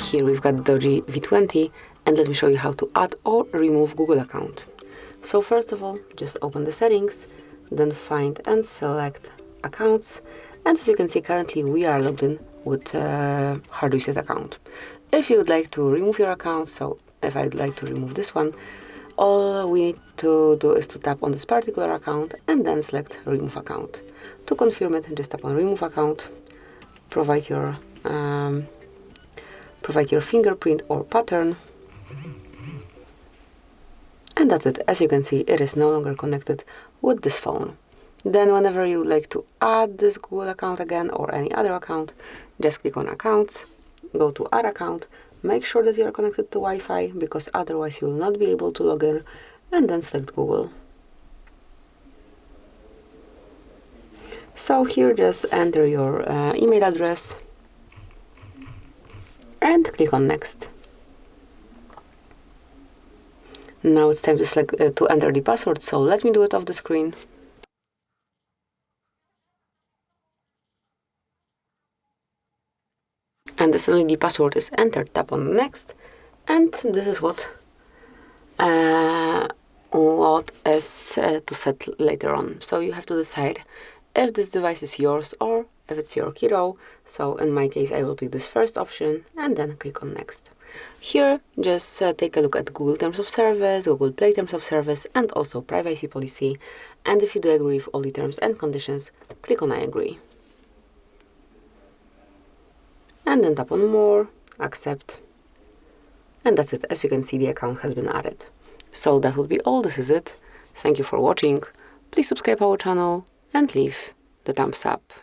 Here we've got DOOGEE V20, and let me show you how to add or remove Google account. So first of all, just open the settings, then find and select accounts, and as you can see currently we are logged in with HardReset account. If you would like to remove your account, so if I'd like to remove this one, all we need to do is to tap on this particular account and then select remove account. To confirm it, just tap on remove account, provide your fingerprint or pattern, and that's it. As you can see, it is no longer connected with this phone. Then whenever you would like to add this Google account again or any other account, just click on accounts, go to add account, make sure that you are connected to Wi-Fi because otherwise you will not be able to log in, and then select Google. So here just enter your email address and click on next. Now it's time to select to enter the password, so let me do it off the screen. And as soon as the password is entered, tap on next, and this is what is to set later on. So you have to decide if this device is yours or if it's your kiddo. So in my case, I will pick this first option and then click on next. Here, just take a look at Google Terms of Service, Google Play Terms of Service, and also privacy policy. And if you do agree with all the terms and conditions, click on I agree. And then tap on more, accept, and that's it. As you can see, the account has been added. So that would be all. This is it. Thank you for watching. Please subscribe our channel and leave the thumbs up.